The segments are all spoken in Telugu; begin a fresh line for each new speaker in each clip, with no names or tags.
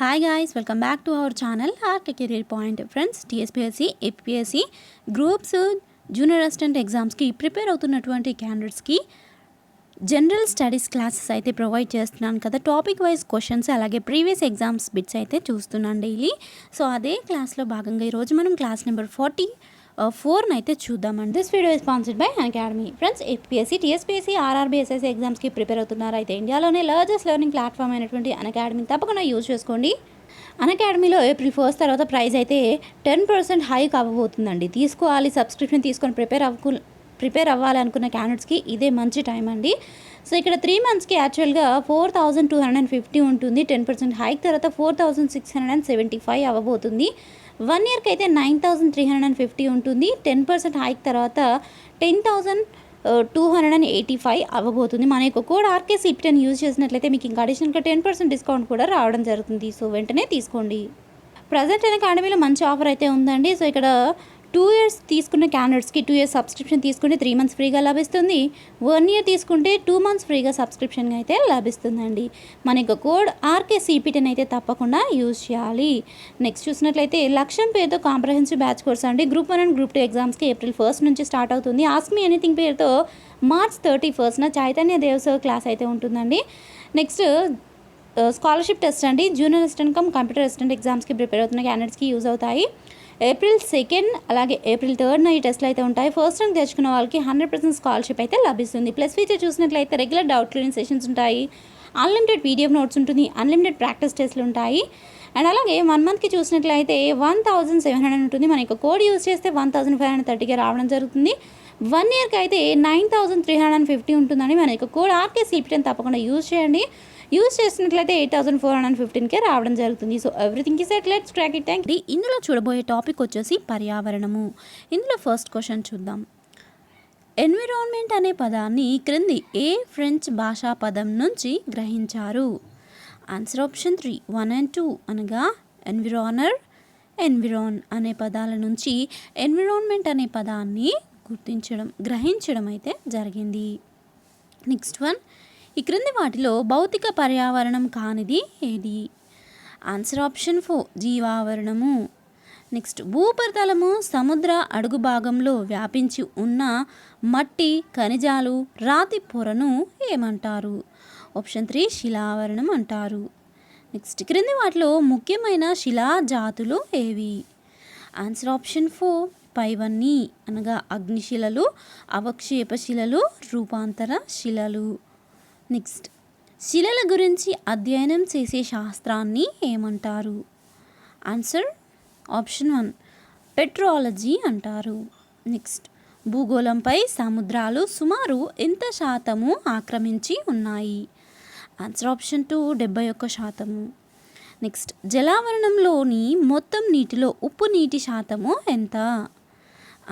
Hi guys, welcome back to our channel RK Career Point. Friends, TSPSC, APPSC groups junior assistant ఎగ్జామ్స్కి ప్రిపేర్ అవుతున్నటువంటి క్యాండిడేట్స్కి జనరల్ స్టడీస్ క్లాసెస్ అయితే ప్రొవైడ్ చేస్తున్నాను కదా. టాపిక్ వైజ్ క్వశ్చన్స్ అలాగే ప్రీవియస్ ఎగ్జామ్స్ బిట్స్ అయితే చూస్తున్నాను డైలీ. సో అదే క్లాస్లో భాగంగా ఈరోజు మనం క్లాస్ నెంబర్ 44 అయితే చూద్దామండి. This video is sponsored by academy. Friends, APSC, TSPSC, RRB, SSC ఎగ్జామ్స్కి ప్రిపేర్ అవుతున్నారు అయితే ఇండియాలోనే లార్జెస్ట్ లెర్నింగ్ ప్లాట్ఫామ్ అయినటువంటి అకాడమీ తప్పకుండా యూజ్ చేసుకోండి. అకాడమీలో ఏప్రిల్ 1 తర్వాత ప్రైస్ అయితే 10% హైక్ అవ్వబోతుందండి. తీసుకోవాలి, సబ్స్క్రిప్షన్ తీసుకొని ప్రిపేర్ అవ్వాలి అనుకున్న క్యాండిడేట్స్కి ఇదే మంచి టైం అండి. సో ఇక్కడ 3 monthsకి యాక్చువల్గా 4250 ఉంటుంది. 10% హైక్ తర్వాత 4675 అవ్వబోతుంది. 1 yearకి అయితే 9350 ఉంటుంది. 10% హైక్ తర్వాత 10285 అవ్వబోతుంది. మన యొక్క కోడ్ RKCP10 యూజ్ చేసినట్లయితే మీకు ఇంకా అడిషనల్గా 10% డిస్కౌంట్ కూడా రావడం జరుగుతుంది. సో వెంటనే తీసుకోండి. ప్రజెంట్ అకాడమీలో మంచి ఆఫర్ అయితే ఉందండి. సో ఇక్కడ 2 years తీసుకున్న క్యాండిడేట్స్కి 2 years సబ్స్క్రిప్షన్ తీసుకుంటే 3 months ఫ్రీగా లభిస్తుంది. 1 year తీసుకుంటే 2 months ఫ్రీగా సబ్స్క్రిప్షన్ అయితే లభిస్తుందండి. మన యొక్క కోడ్ RKCP10 అయితే తప్పకుండా యూజ్ చేయాలి. నెక్స్ట్ చూసినట్లయితే లక్ష్యం పేరుతో కాంప్రహెన్సివ్ బ్యాచ్ కోర్స్ అండి. గ్రూప్ 1 అండ్ గ్రూప్ 2 ఎగ్జామ్స్కి ఏప్రిల్ 1 నుంచి స్టార్ట్ అవుతుంది. ఆస్క్ మీ ఎనీథింగ్ పేరుతో మార్చ్ 31న చైతన్య దేవ్ సార్ క్లాస్ అయితే ఉంటుందండి. నెక్స్ట్ స్కాలర్షిప్ టెస్ట్ అండి. Junior assistant cum computer assistant ఎగ్జామ్స్కి ప్రిపేర్ అవుతున్న క్యాండిడేట్స్కి యూజ్ అవుతాయి. ఏప్రిల్ 2 అలాగే ఏప్రిల్ 3 ఈ టెస్ట్లు అయితే ఉంటాయి. ఫస్ట్ ర్యాంక్ తెచ్చుకున్న వాళ్ళకి 100% స్కాలర్షిప్ అయితే లభిస్తుంది. ప్లస్ ఫీచర్ చూసినట్లయితే రెగ్యులర్ డౌట్ క్లియరింగ్ సెషన్స్ ఉంటాయి, అన్లిమిటెడ్ PDF నోట్స్ ఉంటుంది, అన్లిమిటెడ్ ప్రాక్టీస్ టెస్ట్లు ఉంటాయి. అండ్ అలాగే 1 monthకి చూసినట్లయితే 1700 ఉంటుంది. మన యొక్క కోడ్ యూజ్ చేస్తే 1530గా రావడం జరుగుతుంది. 1 yearకి అయితే 9350 ఉంటుందని మన యొక్క కోడ్ RKCP10 తప్పకుండా యూజ్ చేయండి. యూజ్ చేసినట్లయితే 8415కే రావడం జరుగుతుంది. So everything is set, let's crack it. Thank you. ఇందులో చూడబోయే టాపిక్ వచ్చేసి పర్యావరణము. ఇందులో ఫస్ట్ క్వశ్చన్ చూద్దాం. ఎన్విరాన్మెంట్ అనే పదాన్ని క్రింది ఏ ఫ్రెంచ్ భాషా పదం నుంచి గ్రహించారు? ఆన్సర్ ఆప్షన్ 3 1 and 2 అనగా ఎన్విరానర్, ఎన్విరాన్ అనే పదాల నుంచి ఎన్విరాన్మెంట్ అనే పదాన్ని గ్రహించడం అయితే జరిగింది. నెక్స్ట్ వన్, ఈ క్రింది వాటిలో భౌతిక పర్యావరణం కానిది ఏది? Answer option 4 జీవావరణము. నెక్స్ట్, భూపరితలము సముద్ర అడుగు భాగంలో వ్యాపించి ఉన్న మట్టి, ఖనిజాలు, రాతి పొరను ఏమంటారు? ఆప్షన్ 3 శిలావరణం అంటారు. నెక్స్ట్, క్రింది వాటిలో ముఖ్యమైన శిలా జాతులు ఏవి? ఆన్సర్ ఆప్షన్ 4 పైవన్నీ అనగా అగ్నిశిలలు, అవక్షేప శిలలు, రూపాంతర శిలలు. నెక్స్ట్, శిలల గురించి అధ్యయనం చేసే శాస్త్రాన్ని ఏమంటారు? ఆన్సర్ ఆప్షన్ 1 పెట్రాలజీ అంటారు. నెక్స్ట్, భూగోళంపై సముద్రాలు సుమారు ఎంత శాతము ఆక్రమించి ఉన్నాయి? Answer option 2 71%. నెక్స్ట్, జలావరణంలోని మొత్తం నీటిలో ఉప్పు నీటి శాతము ఎంత?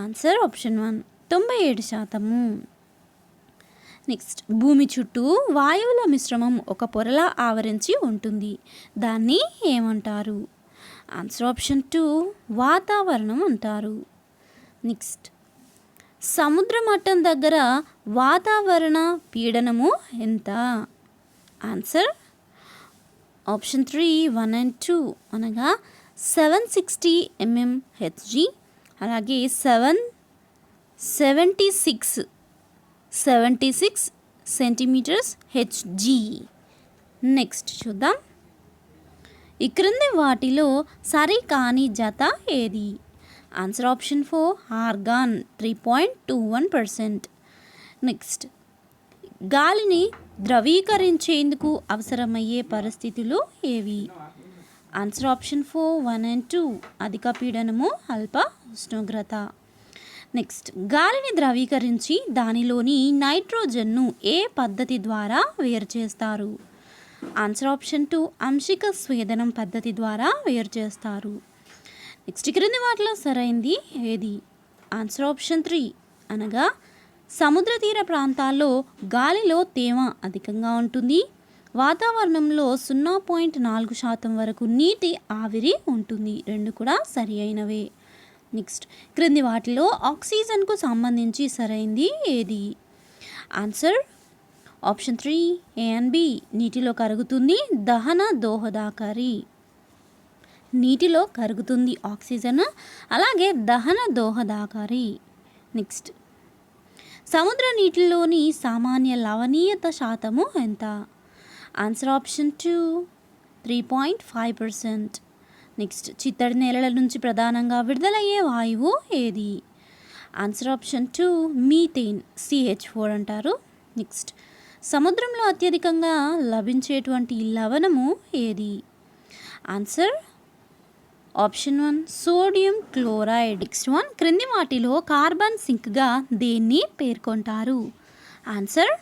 Answer option 1 97%. నెక్స్ట్, భూమి చుట్టూ వాయువుల మిశ్రమం ఒక పొరలా ఆవరించి ఉంటుంది. దాన్ని ఏమంటారు? ఆన్సర్ ఆప్షన్ 2 వాతావరణం అంటారు. నెక్స్ట్, సముద్ర మట్టం దగ్గర వాతావరణ పీడనము ఎంత? ఆన్సర్ ఆప్షన్ 3 1 and 2 అనగా 760 mmHg అలాగే 76 సెంటీమీటర్స్ Hg. నెక్స్ట్ చూద్దాం. ఈ క్రింది వాటిలో సరి కాని జత ఏది? Answer option 4 organ 3.21%. నెక్స్ట్, గాలిని ద్రవీకరించేందుకు అవసరమయ్యే పరిస్థితులు ఏవి? ఆన్సర్ ఆప్షన్ 4 1 and 2 అధిక పీడనము, అల్ప ఉష్ణోగ్రత. నెక్స్ట్, గాలిని ద్రవీకరించి దానిలోని నైట్రోజన్ను ఏ పద్ధతి ద్వారా వేరు చేస్తారు? ఆన్సర్ ఆప్షన్ 2 అంశిక స్వేదనం పద్ధతి ద్వారా వేరు చేస్తారు. నెక్స్ట్, క్రింది వాటిలో సరైంది ఏది? ఆన్సర్ ఆప్షన్ 3 అనగా సముద్ర తీర ప్రాంతాల్లో గాలిలో తేమ అధికంగా ఉంటుంది. వాతావరణంలో 0.4% వరకు నీటి ఆవిరి ఉంటుంది. రెండు కూడా సరి అయినవే. నెక్స్ట్, క్రింది వాటిలో ఆక్సిజన్కు సంబంధించి సరైంది ఏది? Answer option 3 A and B నీటిలో కరుగుతుంది, దహన దోహదకారి. నీటిలో కరుగుతుంది ఆక్సిజన్, అలాగే దహన దోహదకారి. నెక్స్ట్, సముద్ర నీటిలోని సామాన్య లవణీయత శాతము ఎంత? Answer option 2 3.5%. నెక్స్ట్, చిత్తడి నేలల నుంచి ప్రధానంగా విడుదలయ్యే వాయువు ఏది? ఆన్సర్ ఆప్షన్ 2 మీథేన్, CH4 అంటారు. నెక్స్ట్, సముద్రంలో అత్యధికంగా లభించేటువంటి లవణము ఏది? Answer option 1 sodium chloride. Next one, క్రింది వాటిలో కార్బన్ సింక్గా దేన్ని పేర్కొంటారు? ఆన్సర్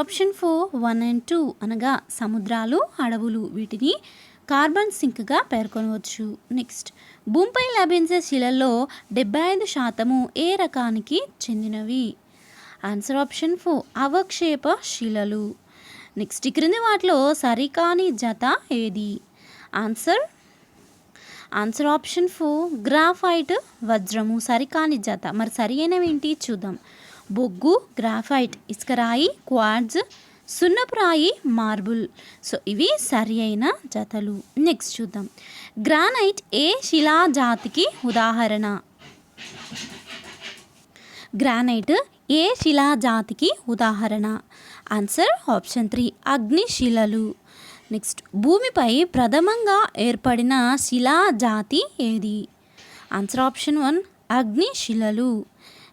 ఆప్షన్ 4 1 and 2 అనగా సముద్రాలు, అడవులు, వీటిని కార్బన్ సింక్గా పేర్కొనవచ్చు. నెక్స్ట్, భూమిపై లభించే శిలల్లో 75% ఏ రకానికి చెందినవి? ఆన్సర్ ఆప్షన్ 4 అవక్షేప శిలలు. నెక్స్ట్, క్రింది వాటిలో సరికాని జత ఏది? ఆన్సర్ ఆప్షన్ 4 గ్రాఫైట్, వజ్రము సరికాని జత. మరి సరి అయినవి ఏంటి చూద్దాం. బొగ్గు, గ్రాఫైట్, ఇసుకరాయి, క్వార్ట్జ్, సున్నపురాయి, మార్బుల్. సో ఇవి సరి అయిన జతలు. నెక్స్ట్ చూద్దాం, గ్రానైట్ ఏ శిలాజాతికి ఉదాహరణ? గ్రానైట్ ఏ శిలాజాతికి ఉదాహరణ? Answer option 3 అగ్నిశిలలు. నెక్స్ట్, భూమిపై ప్రథమంగా ఏర్పడిన శిలాజాతి ఏది? Answer option 1 అగ్నిశిలలు.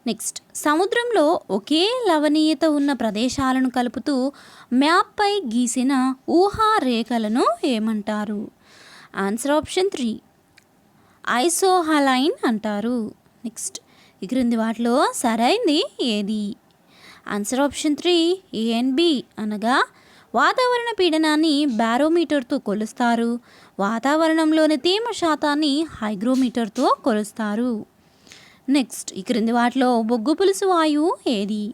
నెక్స్ట్, సముద్రంలో ఒకే లవణీయత ఉన్న ప్రదేశాలను కలుపుతూ మ్యాప్పై గీసిన ఊహా రేఖలను ఏమంటారు? ఆన్సర్ ఆప్షన్ 3 ఐసోహలైన్ అంటారు. నెక్స్ట్, ఈ క్రింది వాటిలో సరైంది ఏది? Answer option 3 A and B అనగా వాతావరణ పీడనాన్ని బారోమీటర్తో కొలుస్తారు, వాతావరణంలోని తేమ శాతాన్ని హైగ్రోమీటర్తో కొలుస్తారు. నెక్స్ట్, ఈ క్రింది వాటిలో బొగ్గు పులుసు వాయువు ఏది?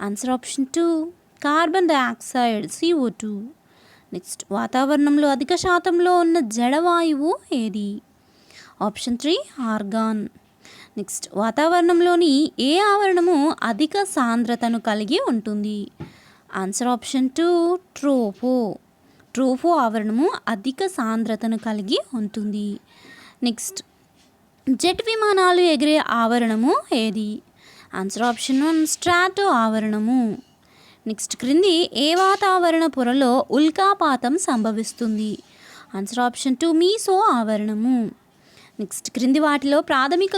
Answer option 2 carbon dioxide, CO2. Next, వాతావరణంలో అధిక శాతంలో ఉన్న జడవాయువు ఏది? Option 3 organ. నెక్స్ట్, వాతావరణంలోని ఏ ఆవరణము అధిక సాంద్రతను కలిగి ఉంటుంది? ఆన్సర్ ఆప్షన్ 2 ట్రోపో ఆవరణము అధిక సాంద్రతను కలిగి ఉంటుంది. నెక్స్ట్, జెట్ విమానాలు ఎగిరే ఆవరణము ఏది? ఆన్సర్ ఆప్షన్ 1 స్ట్రాటో ఆవరణము. నెక్స్ట్, క్రింది ఏ వాతావరణ పొరలో ఉల్కాపాతం సంభవిస్తుంది? Answer option 2 మీసో ఆవరణము. నెక్స్ట్, క్రింది వాటిలో ప్రాథమిక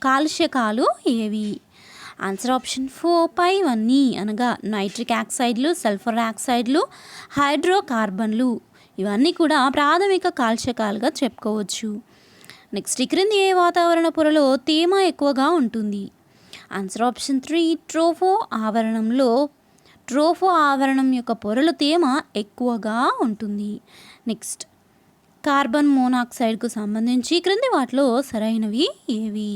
కాలుష్యకాలు ఏవి? ఆన్సర్ ఆప్షన్ 4 పైవన్నీ అనగా నైట్రిక్ ఆక్సైడ్లు, సల్ఫర్ ఆక్సైడ్లు, హైడ్రోకార్బన్లు. ఇవన్నీ కూడా ప్రాథమిక కాలుష్యకాలుగా చెప్పుకోవచ్చు. నెక్స్ట్, ఈ క్రింది ఏ వాతావరణ పొరలో తేమ ఎక్కువగా ఉంటుంది? ఆన్సర్ ఆప్షన్ 3 ట్రోఫో ఆవరణం యొక్క పొరలో తేమ ఎక్కువగా ఉంటుంది. నెక్స్ట్, కార్బన్ మోనాక్సైడ్కు సంబంధించి క్రింది వాటిలో సరైనవి ఏవి?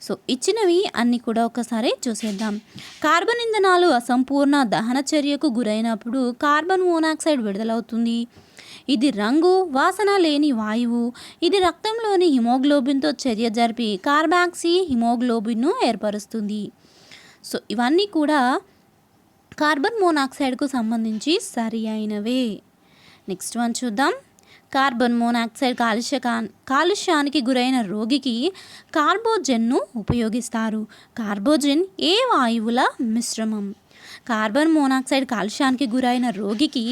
సో ఇచ్చినవి అన్నీ కూడా ఒకసారి చూసేద్దాం. కార్బన్ ఇంధనాలు అసంపూర్ణ దహన చర్యకు గురైనప్పుడు కార్బన్ మోనాక్సైడ్ విడుదలవుతుంది. ఇది రంగు, వాసన లేని వాయువు. ఇది రక్తంలోని హిమోగ్లోబిన్తో చర్య జరిపి కార్బాక్సీ హిమోగ్లోబిన్ను ఏర్పరుస్తుంది. సో ఇవన్నీ కూడా కార్బన్ మోనాక్సైడ్కు సంబంధించి సరి అయినవే. నెక్స్ట్ వన్ చూద్దాం. కార్బన్ మోనాక్సైడ్ కాలుష్యానికి గురైన రోగికి కార్బోజెన్ను ఉపయోగిస్తారు. కార్బోజెన్ ఏ వాయువుల మిశ్రమం? కార్బన్ మోనాక్సైడ్ కాలుష్యానికి గురైన రోగికి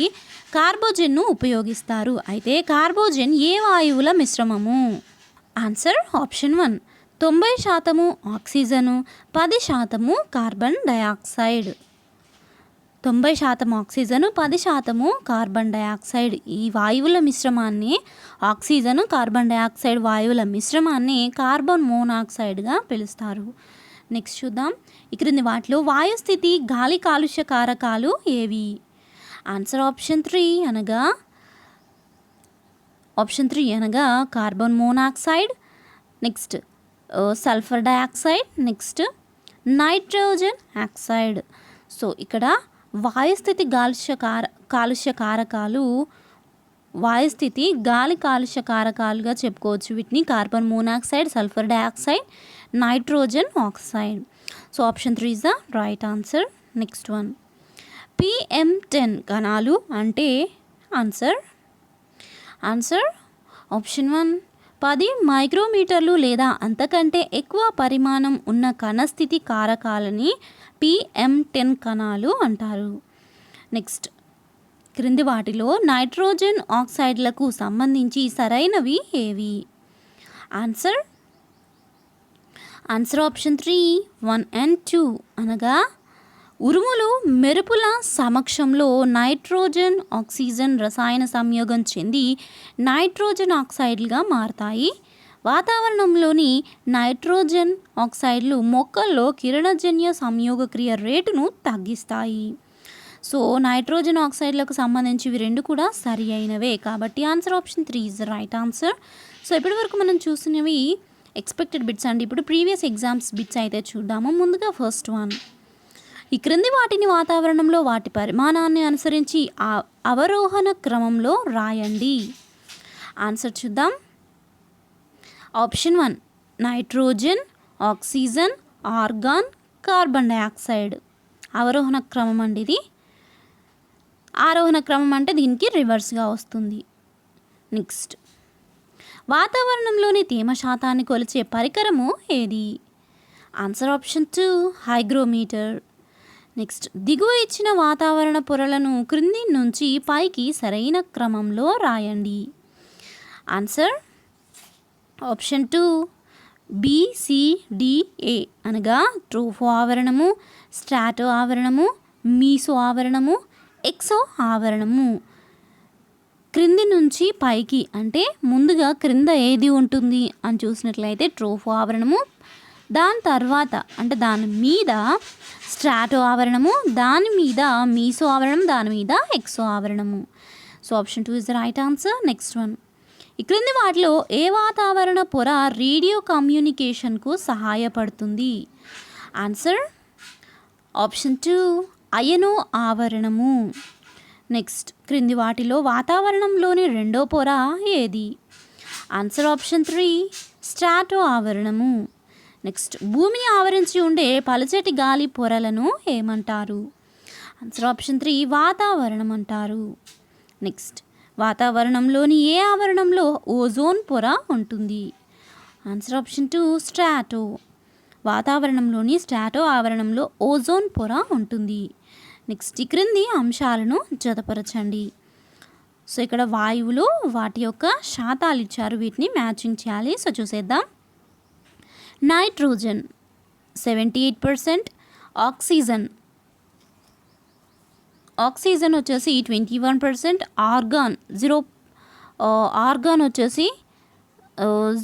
కార్బోజెన్ను ఉపయోగిస్తారు. అయితే కార్బోజెన్ ఏ వాయువుల మిశ్రమము? Answer option 1 90% oxygen, 10% carbon dioxide. 90% oxygen, 10% carbon dioxide. ఈ వాయువుల మిశ్రమాన్ని, ఆక్సిజను, కార్బన్ డయాక్సైడ్ వాయువుల మిశ్రమాన్ని కార్బన్ మోనాక్సైడ్గా పిలుస్తారు. నెక్స్ట్ చూద్దాం. ఈ క్రింది వాటిలో వాయుస్థితి గాలి కాలుష్య కారకాలు ఏవి? ఆన్సర్ ఆప్షన్ 3 అనగా carbon monoxide, next sulphur dioxide, next nitrogen oxide. So ఇక్కడ వాయుస్థితి కాలుష్య కారకాలు, వాయుస్థితి గాలి కాలుష్య కారకాలుగా చెప్పుకోవచ్చు. వీటిని carbon monoxide, sulphur dioxide, nitrogen oxide. So option 3 is the right answer. Next one, PM10 కణాలు అంటే ఆన్సర్ ఆన్సర్ ఆప్షన్ 1 10 మైక్రోమీటర్లు లేదా అంతకంటే ఎక్కువ పరిమాణం ఉన్న కణస్థితి కారకాలని PM10 కణాలు అంటారు. నెక్స్ట్ క్రింది వాటిలో నైట్రోజన్ ఆక్సైడ్లకు సంబంధించి సరైనవి ఏవి? ఆన్సర్ ఆప్షన్ 3 1 and 2 అనగా ఉరుములు మెరుపుల సమక్షంలో నైట్రోజన్ ఆక్సిజన్ రసాయన సంయోగం చెంది నైట్రోజన్ ఆక్సైడ్లుగా మారతాయి. వాతావరణంలోని నైట్రోజన్ ఆక్సైడ్లు మొక్కల్లో కిరణజన్య సంయోగక్రియ రేటును తగ్గిస్తాయి. సో నైట్రోజన్ ఆక్సైడ్లకు సంబంధించి ఇవి రెండు కూడా సరి అయినవే, కాబట్టి answer option 3 is right answer. So ఇప్పటివరకు మనం చూసినవి ఎక్స్పెక్టెడ్ బిట్స్ అండి. ఇప్పుడు ప్రీవియస్ ఎగ్జామ్స్ బిట్స్ అయితే చూద్దాము. ముందుగా ఫస్ట్ వన్, ఈ క్రింది వాటిని వాతావరణంలో వాటి పరిమాణాన్ని అనుసరించి అవరోహణ క్రమంలో రాయండి. ఆన్సర్ చూద్దాం. Option 1 nitrogen, oxygen, organ, carbon dioxide. అవరోహణ క్రమం అండి ఇది. ఆరోహణ క్రమం అంటే దీనికి రివర్స్గా వస్తుంది. నెక్స్ట్ వాతావరణంలోని తేమ శాతాన్ని కొలిచే పరికరము ఏది? Answer option 2 hygrometer. నెక్స్ట్ దిగువ ఇచ్చిన వాతావరణ పొరలను క్రింది నుంచి పైకి సరైన క్రమంలో రాయండి. ఆన్సర్ ఆప్షన్ 2 BCDA అనగా ట్రోఫో ఆవరణము, స్ట్రాటో ఆవరణము, మీసో ఆవరణము, ఎక్సో ఆవరణము. క్రింది నుంచి పైకి అంటే ముందుగా క్రింద ఏది ఉంటుంది అని చూసినట్లయితే ట్రోఫో ఆవరణము, దాని తర్వాత అంటే దాని మీద స్ట్రాటో ఆవరణము, దాని మీద మీసో ఆవరణం, దాని మీద ఎక్సో ఆవరణము. So option 2 is the right answer. Next one, ఈ క్రింది వాటిలో ఏ వాతావరణ పొర రేడియో కమ్యూనికేషన్కు సహాయపడుతుంది? ఆన్సర్ ఆప్షన్ 2 అయనో ఆవరణము. నెక్స్ట్ క్రింది వాటిలో వాతావరణంలోని రెండో పొర ఏది? ఆన్సర్ ఆప్షన్ 3 స్ట్రాటో ఆవరణము. నెక్స్ట్ భూమిని ఆవరించి ఉండే పలచటి గాలి పొరలను ఏమంటారు? ఆన్సర్ ఆప్షన్ 3 వాతావరణం అంటారు. నెక్స్ట్ వాతావరణంలోని ఏ ఆవరణంలో ఓజోన్ పొర ఉంటుంది? Answer option 2 స్ట్రాటో. వాతావరణంలోని స్ట్రాటో ఆవరణంలో ఓజోన్ పొర ఉంటుంది. నెక్స్ట్ ఈ క్రింది అంశాలను జతపరచండి. సో ఇక్కడ వాయువులు వాటి యొక్క శాతాలు ఇచ్చారు, వీటిని మ్యాచింగ్ చేయాలి. సో చూసేద్దాం. నైట్రోజన్ 78%, ఆక్సిజన్ వచ్చేసి 21%, ఆర్గాన్ వచ్చేసి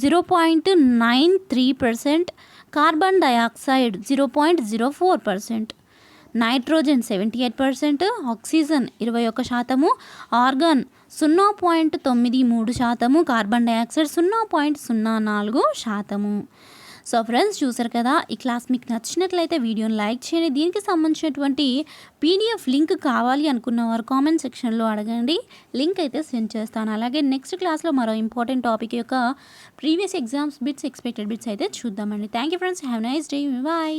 0.93%, carbon dioxide 0.04%. Nitrogen 78%, oxygen 21%, organ 0.93%, carbon dioxide 0.04%. So friends చూసారు కదా, ఈ క్లాస్ మీకు నచ్చినట్లయితే వీడియోని లైక్ చేయండి. దీనికి సంబంధించినటువంటి PDF లింక్ కావాలి అనుకున్నవారు కామెంట్ సెక్షన్లో అడగండి, లింక్ అయితే సెండ్ చేస్తాను. అలాగే నెక్స్ట్ క్లాస్లో మరో ఇంపార్టెంట్ టాపిక్ యొక్క previous exams bits, expected bits అయితే చూద్దామండి. Thank you friends, have nice day, bye.